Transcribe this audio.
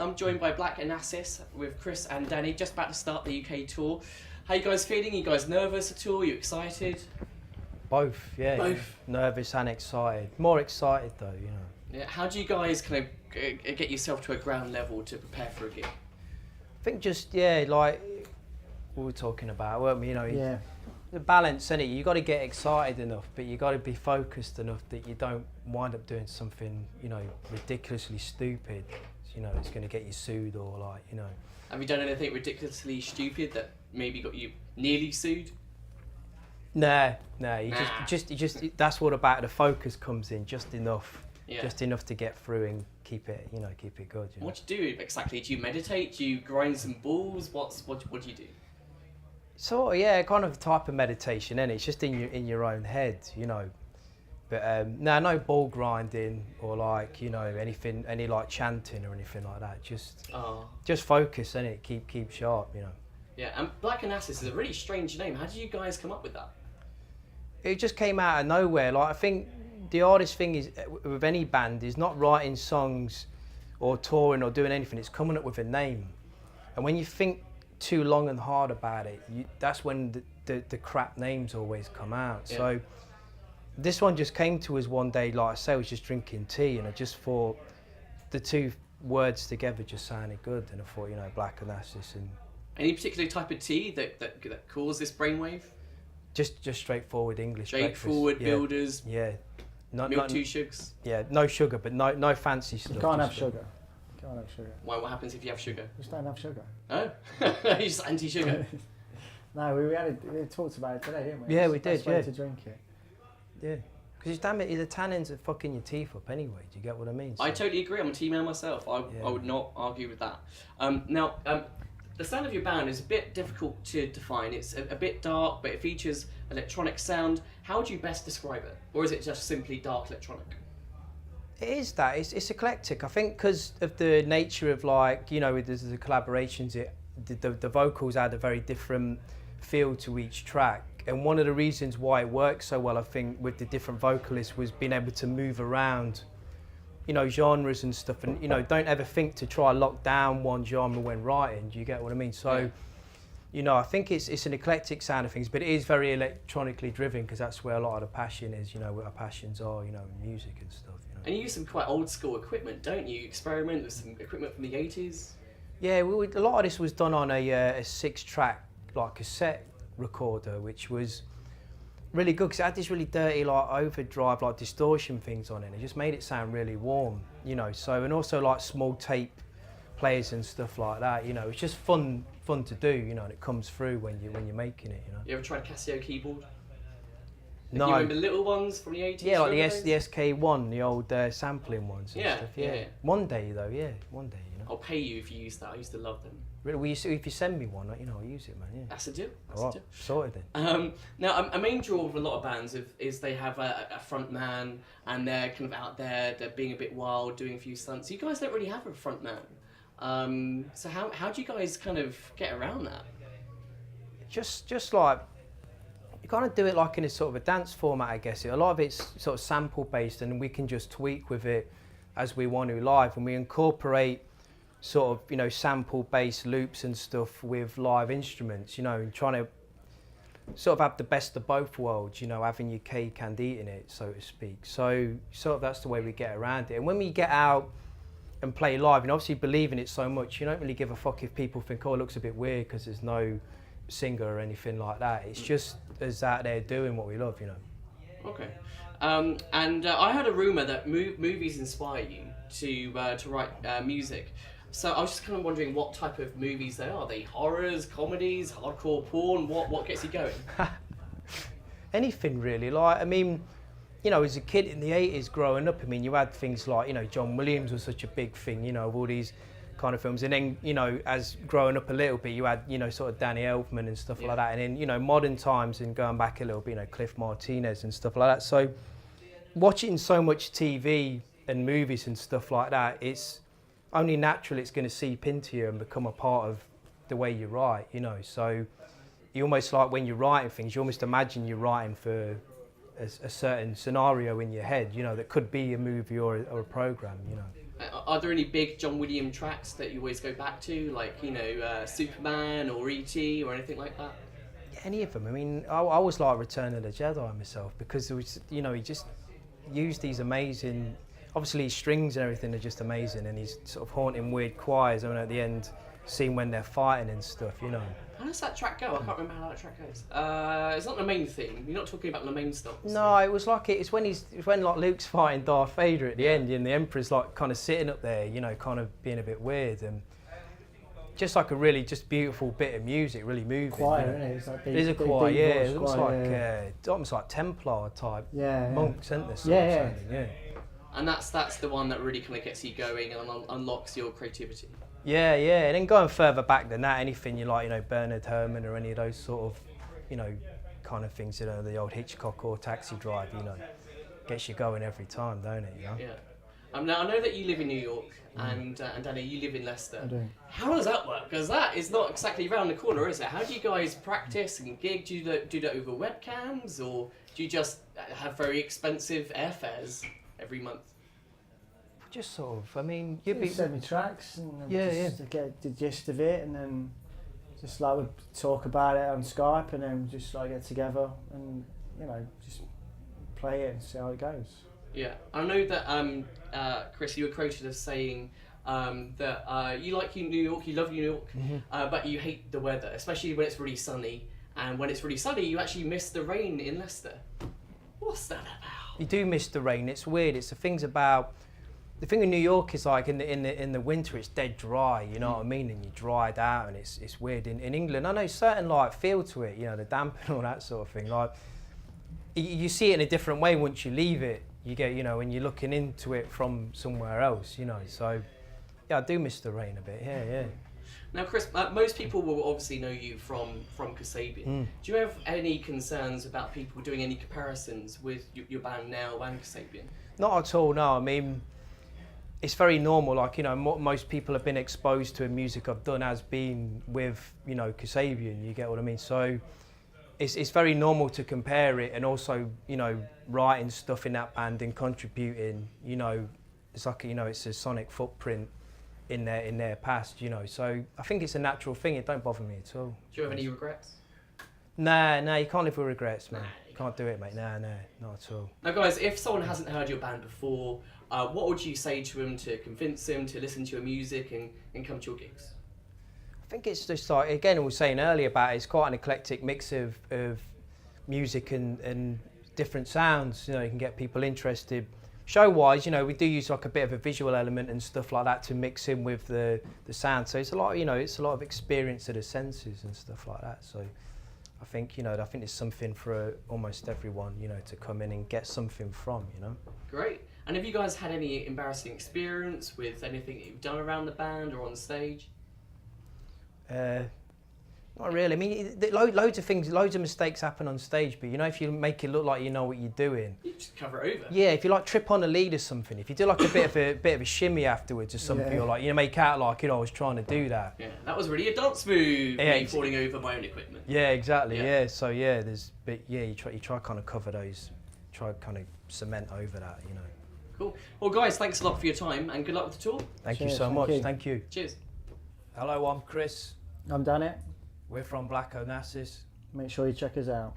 I'm joined by Black Onassis with Chris and Danny, just about to start the UK tour. How you guys feeling? You guys nervous at all? You excited? Both, yeah. Both? Nervous and excited. More excited though, you know. Yeah. How do you guys kind of get yourself to a ground level to prepare for a gig? I think just, yeah, like we were talking about, weren't we? You know, Yeah. the balance, innit? You got to get excited enough, but you got to be focused enough that you don't wind up doing something, you know, ridiculously stupid. You know, it's going to get you sued or like, you know. Have you done anything ridiculously stupid that maybe got you nearly sued? Nah. You just that's what about the focus comes in, just enough. Yeah. Just enough to get through and keep it good. You know? What do you do exactly? Do you meditate? Do you grind some balls? What do you do? Sort of, yeah, kind of type of meditation, and it's just in your own head, you know. But no ball grinding or like, you know, any like chanting or anything like that. Just focus, innit? Keep sharp, you know. Yeah, and Black Onassis is a really strange name. How did you guys come up with that? It just came out of nowhere. Like, I think the hardest thing is with any band is not writing songs or touring or doing anything. It's coming up with a name, and when you think too long and hard about it, that's when the crap names always come out. Yeah. So this one just came to us one day, like I say, I was just drinking tea and I just thought the two words together just sounded good, and I thought, you know, Black Onassis. And any particular type of tea that caused this brainwave? Just straightforward English straightforward breakfast. builders. Yeah. Milk, 2 sugars. Yeah, no sugar, but no fancy stuff. You can't have sugar. Can't have sugar. Why? What happens if you have sugar? Just don't have sugar. Oh, you're just anti-sugar. No, we talked about it today, didn't we? Yeah, we did. Best way to drink it. Yeah, because damn it, the tannins are fucking your teeth up anyway. Do you get what I mean? So. I totally agree. I'm a tea man myself. I would not argue with that. Now, the sound of your band is a bit difficult to define. It's a bit dark, but it features electronic sound. How would you best describe it? Or is it just simply dark electronic? It is that. It's eclectic. I think because of the nature of, like, you know, with the collaborations, the vocals add a very different feel to each track. And one of the reasons why it works so well, I think, with the different vocalists was being able to move around, you know, genres and stuff. And, you know, don't ever think to try lock down one genre when writing. Do you get what I mean? So, yeah. You know, I think it's an eclectic sound of things, but it is very electronically driven because that's where a lot of the passion is, you know, where our passions are, you know, music and stuff. You know. And you use some quite old school equipment, don't you? You experiment with some equipment from the 80s? Yeah, a lot of this was done on a 6-track, like, cassette recorder, which was really good because it had this really dirty, like, overdrive, like, distortion things on it. It just made it sound really warm, you know. So, and also, like, small tape players and stuff like that, you know. It's just fun to do, you know, and it comes through when you're making it, you know. You ever tried a Casio keyboard? No. You remember the little ones from the 80s? Yeah, like the SK1, the old sampling ones and stuff. Yeah. One day though, you know. I'll pay you if you use that. I used to love them. Really, if you send me one, you know, I'll use it, man. Yeah. That's a deal. Sorted then. Now, a main draw of a lot of bands is they have a front man and they're kind of out there, they're being a bit wild, doing a few stunts. You guys don't really have a front man. So how do you guys kind of get around that? Just like, you kind of do it like in a sort of a dance format, I guess. A lot of it's sort of sample based and we can just tweak with it as we want to live, and we incorporate sort of, you know, sample based loops and stuff with live instruments, you know, and trying to sort of have the best of both worlds, you know, having your cake and eating it, so to speak. So sort of that's the way we get around it. And when we get out and play live, and obviously believe in it so much, you don't really give a fuck if people think, oh, it looks a bit weird because there's no singer or anything like that. It's just us out there doing what we love, you know. Okay. And I heard a rumour that movies inspire you to write music. So I was just kind of wondering what type of movies they are. Are they horrors, comedies, hardcore porn? What gets you going? Anything really. Like, I mean, you know, as a kid in the 80s growing up, I mean, you had things like, you know, John Williams was such a big thing, you know, all these kind of films. And then, you know, as growing up a little bit, you had, you know, sort of Danny Elfman and stuff like that. And then, you know, modern times and going back a little bit, you know, Cliff Martinez and stuff like that. So watching so much TV and movies and stuff like that, it's only natural it's going to seep into you and become a part of the way you write, you know. So you almost, like, when you're writing things, you almost imagine you're writing for a certain scenario in your head, you know, that could be a movie or a program, you know. are there any big John Williams tracks that you always go back to, like, you know, Superman or E.T. or anything like that? Any of them. I mean, I always like Return of the Jedi myself, because it was, you know, he just used these amazing, obviously his strings and everything are just amazing, and he's sort of haunting weird choirs, I mean, at the end, seeing when they're fighting and stuff, you know. How does that track go? I can't remember how that track goes. It's not the main theme. You're not talking about the main stuff. No, it was like it's when like Luke's fighting Darth Vader at the end, and the Emperor's like kind of sitting up there, you know, kind of being a bit weird, and just like a really just beautiful bit of music, really moving. Choir, you know. isn't it? It's like It is a choir, yeah. It looks choir, like almost like Templar type yeah, monks, isn't there? Yeah. And that's the one that really kind of gets you going and unlocks your creativity. Yeah, and then going further back than that, anything you like, you know, Bernard Herrmann or any of those sort of, you know, kind of things, you know, the old Hitchcock or Taxi Drive, you know, gets you going every time, don't it, you know? Yeah. Now, I know that you live in New York, and Danny, you live in Leicester. I do. How does that work? Because that is not exactly around the corner, is it? How do you guys practice and gig? Do you do that over webcams, or do you just have very expensive airfares every month? Just sort of, I mean, You send me tracks and to get the gist of it, and then just like we'd talk about it on Skype, and then just like get together and, you know, just play it and see how it goes. Yeah, I know that Chris, you were quoted as saying that you like New York, you love New York, but you hate the weather, especially when it's really sunny. And when it's really sunny, you actually miss the rain in Leicester. What's that about? You do miss the rain. It's weird. It's the things about. The thing in New York is like in the winter it's dead dry, you know what I mean, and you're dried out, and it's weird. In England, I know certain like feel to it, you know, the damp and all that sort of thing. Like you see it in a different way once you leave it. You get, you know, when you're looking into it from somewhere else, you know. So yeah, I do miss the rain a bit. Yeah. Now, Chris, most people will obviously know you from Kasabian. Do you have any concerns about people doing any comparisons with your band now and Kasabian? Not at all. No, I mean, it's very normal. Like, you know, most people have been exposed to music I've done as being with, you know, Kasabian. You get what I mean? So it's very normal to compare it, and also, you know, writing stuff in that band and contributing. You know, it's like, you know, it's a sonic footprint in their past. You know, so I think it's a natural thing. It don't bother me at all. Do you have any regrets? Nah, you can't live with regrets, man. You can't do it, mate. Nah, not at all. Now, guys, if someone hasn't heard your band before, what would you say to them to convince them to listen to your music and come to your gigs? I think it's just like, again, we were saying earlier about it, it's quite an eclectic mix of music and different sounds. You know, you can get people interested. Show-wise, you know, we do use like a bit of a visual element and stuff like that to mix in with the sound. So it's a lot, you know, it's a lot of experience of the senses and stuff like that. So I think, you know, there's something for almost everyone, you know, to come in and get something from, you know. Great. And have you guys had any embarrassing experience with anything that you've done around the band or on stage? Not really. I mean, loads of things, loads of mistakes happen on stage, but you know, if you make it look like you know what you're doing, You just cover it over. yeah. If you like trip on a lead or something, if you do like a bit of a shimmy afterwards or something, or like, you know, make out like, you know, I was trying to do that. Yeah, that was really a dance move. Yeah, Me falling over my own equipment. Yeah, exactly. Yeah. Yeah. So yeah, you try kind of cover those, try kind of cement over that, you know. Cool. Well, guys, thanks a lot for your time and good luck with the tour. Thank you Cheers, so thank much. you. Thank you. Cheers. Hello, I'm Chris. I'm done it. We're from Black Onassis. Make sure you check us out.